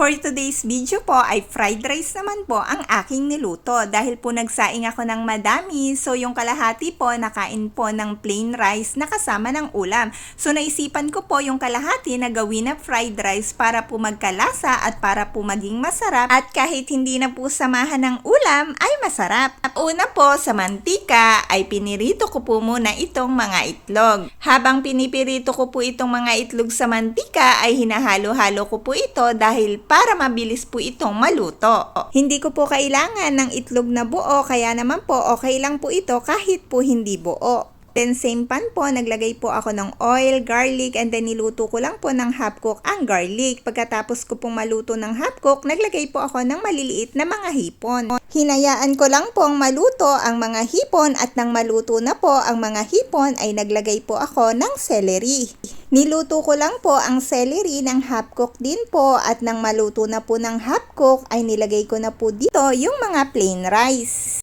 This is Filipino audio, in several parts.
For today's video po ay fried rice naman po ang aking niluto. Dahil po nagsaing ako ng madami, so yung kalahati po nakain po ng plain rice na kasama ng ulam. So naisipan ko po yung kalahati na gawin na fried rice para po magkalasa at para po maging masarap. At kahit hindi na po samahan ng ulam ay masarap. At una po sa mantika ay pinirito ko po muna itong mga itlog. Habang pinipirito ko po itong mga itlog sa mantika ay hinahalo-halo ko po ito dahil para mabilis po itong maluto. Hindi ko po kailangan ng itlog na buo, kaya naman po okay lang po ito kahit po hindi buo. Then same pan po, naglagay po ako ng oil, garlic, and then niluto ko lang po ng half cook ang garlic. Pagkatapos ko pong maluto ng half cook, naglagay po ako ng maliliit na mga hipon. Hinayaan ko lang pong maluto ang mga hipon at nang maluto na po ang mga hipon ay naglagay po ako ng celery. Niluto ko lang po ang celery ng half cook din po at nang maluto na po ng half cook ay nilagay ko na po dito yung mga plain rice.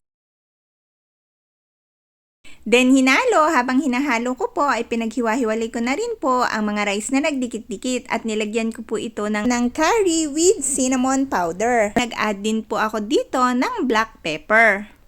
Then hinalo, habang hinahalo ko po ay pinaghiwa-hiwalay ko na rin po ang mga rice na nagdikit-dikit at nilagyan ko po ito ng curry with cinnamon powder. Nag-add din po ako dito ng black pepper.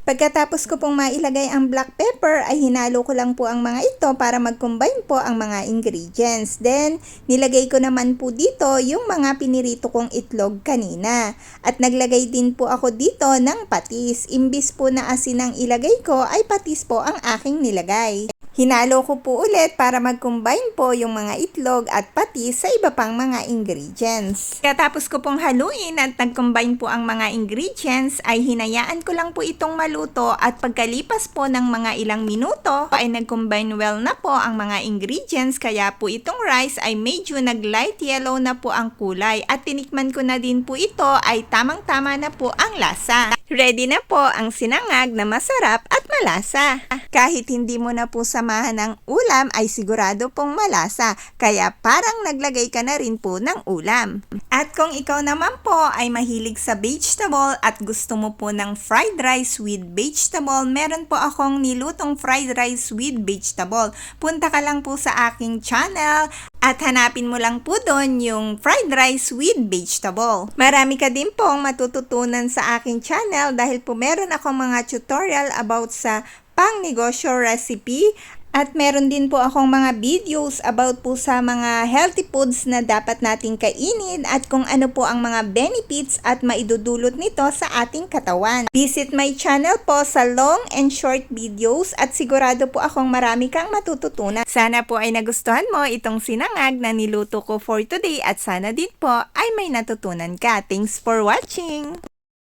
Pagkatapos ko pong mailagay ang black pepper ay hinalo ko lang po ang mga ito para mag-combine po ang mga ingredients. Then nilagay ko naman po dito yung mga pinirito kong itlog kanina. At naglagay din po ako dito ng patis. Imbis po na asin ang ilagay ko ay patis po ang aking nilagay. Hinalo ko po ulit para mag-combine po yung mga itlog at patis sa iba pang mga ingredients. Katapos ko pong haluin at nag-combine po ang mga ingredients ay hinayaan ko lang po itong maluto at pagkalipas po ng mga ilang minuto ay nag-combine well na po ang mga ingredients kaya po itong rice ay medyo nag-light yellow na po ang kulay at tinikman ko na din po ito ay tamang-tama na po ang lasa. Ready na po ang sinangag na masarap at malasa. Kahit hindi mo na po samahan ng ulam ay sigurado pong malasa. Kaya parang naglagay ka na rin po ng ulam. At kung ikaw naman po ay mahilig sa vegetable at gusto mo po ng fried rice with vegetable, meron po akong nilutong fried rice with vegetable. Punta ka lang po sa aking channel at hanapin mo lang po doon yung fried rice with vegetable. Marami ka din pong matututunan sa aking channel dahil po meron akong mga tutorial about sa pangnegosyo recipe at meron din po akong mga videos about po sa mga healthy foods na dapat nating kainin at kung ano po ang mga benefits at maidudulot nito sa ating katawan. Visit my channel po sa long and short videos at sigurado po akong marami kang matututunan. Sana po ay nagustuhan mo itong sinangag na niluto ko for today at sana din po ay may natutunan ka. Thanks for watching!